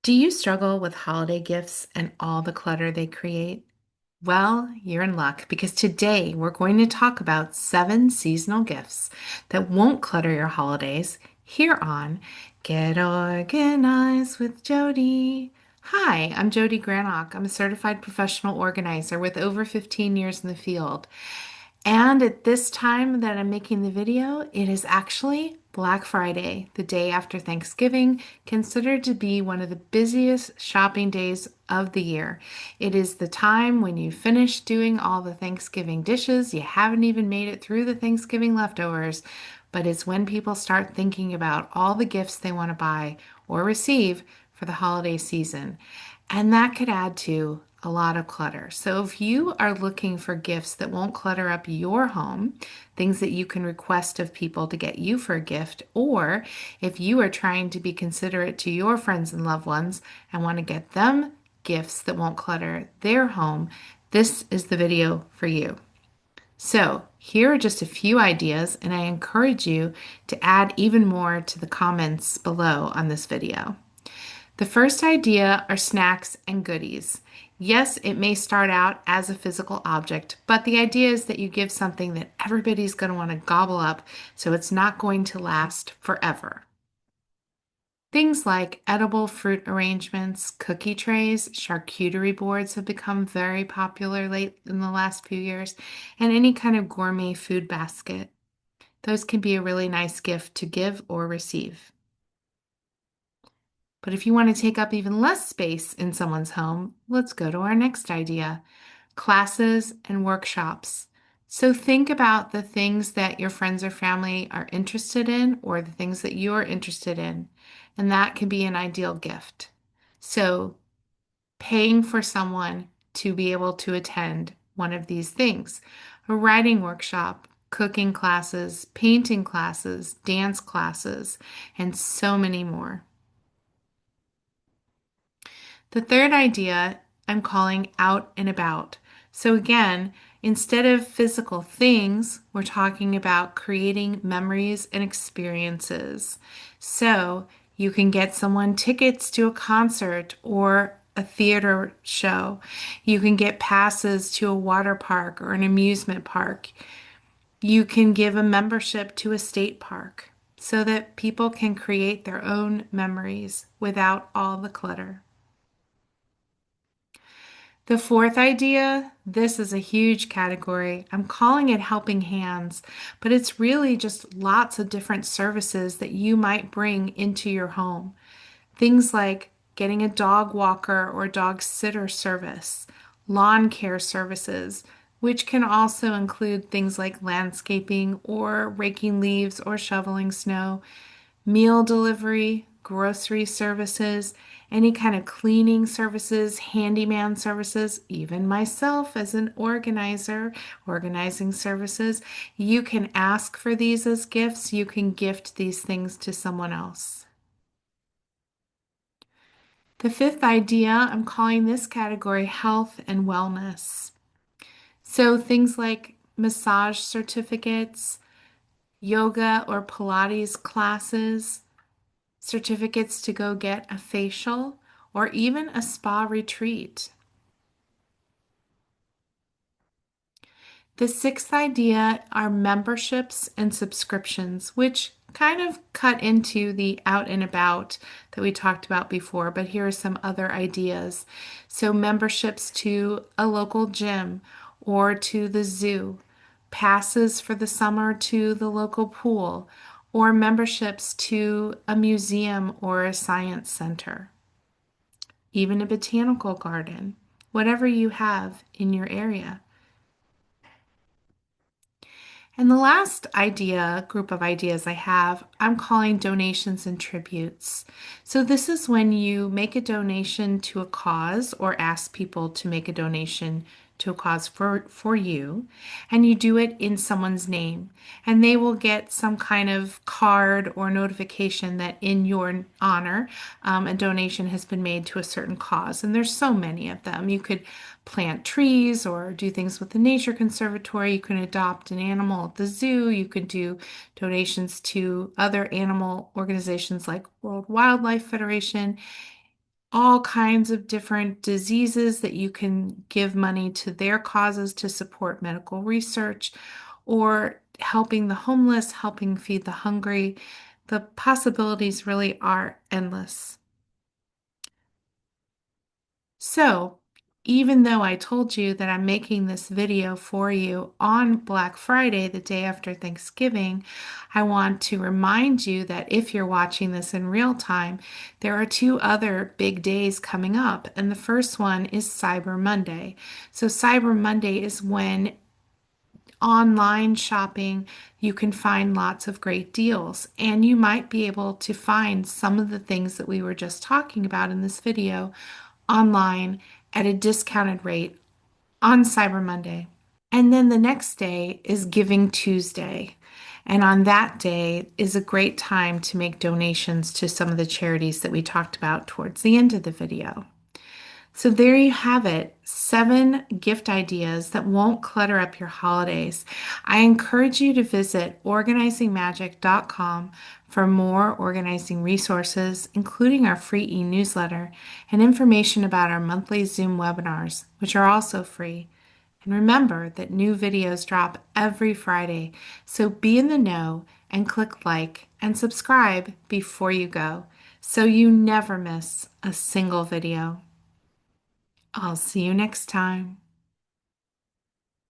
Do you struggle with holiday gifts and all the clutter they create? Well, you're in luck because today we're going to talk about 7 seasonal gifts that won't clutter your holidays here on Get Organized with Jodi. Hi, I'm Jodi Granok. I'm a certified professional organizer with over 15 years in the field. And at this time that I'm making the video, it is actually Black Friday, the day after Thanksgiving, considered to be one of the busiest shopping days of the year. It is the time when you finish doing all the Thanksgiving dishes. You haven't even made it through the Thanksgiving leftovers, but it's when people start thinking about all the gifts they want to buy or receive for the holiday season. And that could add to a lot of clutter. So if you are looking for gifts that won't clutter up your home, things that you can request of people to get you for a gift, or if you are trying to be considerate to your friends and loved ones and want to get them gifts that won't clutter their home, this is the video for you. So, here are just a few ideas, and I encourage you to add even more to the comments below on this video. The first idea are snacks and goodies. Yes, it may start out as a physical object, but the idea is that you give something that everybody's going to want to gobble up, so it's not going to last forever. Things like edible fruit arrangements, cookie trays, charcuterie boards have become very popular late in the last few years, and any kind of gourmet food basket. Those can be a really nice gift to give or receive. But if you want to take up even less space in someone's home, let's go to our next idea, classes and workshops. So think about the things that your friends or family are interested in or the things that you're interested in, and that can be an ideal gift. So paying for someone to be able to attend one of these things, a writing workshop, cooking classes, painting classes, dance classes, and so many more. The third idea I'm calling out and about. So again, instead of physical things, we're talking about creating memories and experiences. So you can get someone tickets to a concert or a theater show. You can get passes to a water park or an amusement park. You can give a membership to a state park so that people can create their own memories without all the clutter. The fourth idea, this is a huge category. I'm calling it helping hands, but it's really just lots of different services that you might bring into your home. Things like getting a dog walker or dog sitter service, lawn care services, which can also include things like landscaping or raking leaves or shoveling snow, meal delivery, grocery services, any kind of cleaning services, handyman services, even myself as an organizer, organizing services. You can ask for these as gifts. You can gift these things to someone else. The fifth idea, I'm calling this category health and wellness. So things like massage certificates, yoga or Pilates classes, certificates to go get a facial, or even a spa retreat. The sixth idea are memberships and subscriptions, which kind of cut into the out and about that we talked about before, but here are some other ideas. So, memberships to a local gym or to the zoo, passes for the summer to the local pool, or memberships to a museum or a science center, even a botanical garden, whatever you have in your area. And the last group of ideas I have, I'm calling donations and tributes. So this is when you make a donation to a cause or ask people to make a donation to a cause for you, and you do it in someone's name, and they will get some kind of card or notification that in your honor, a donation has been made to a certain cause. And there's so many of them. You could plant trees or do things with the nature conservatory. You can adopt an animal at the zoo. You could do donations to other animal organizations like World Wildlife Federation. all kinds of different diseases that you can give money to their causes to support medical research or helping the homeless, helping feed the hungry. The possibilities really are endless. So, even though I told you that I'm making this video for you on Black Friday, the day after Thanksgiving, I want to remind you that if you're watching this in real time, there are two other big days coming up. And the first one is Cyber Monday. So, Cyber Monday is when online shopping, you can find lots of great deals, and you might be able to find some of the things that we were just talking about in this video online at a discounted rate on Cyber Monday. And then the next day is Giving Tuesday. And on that day is a great time to make donations to some of the charities that we talked about towards the end of the video. So there you have it, 7 gift ideas that won't clutter up your holidays. I encourage you to visit organizingmagic.com for more organizing resources, including our free e-newsletter and information about our monthly Zoom webinars, which are also free. And remember that new videos drop every Friday, so be in the know and click like and subscribe before you go so you never miss a single video. I'll see you next time.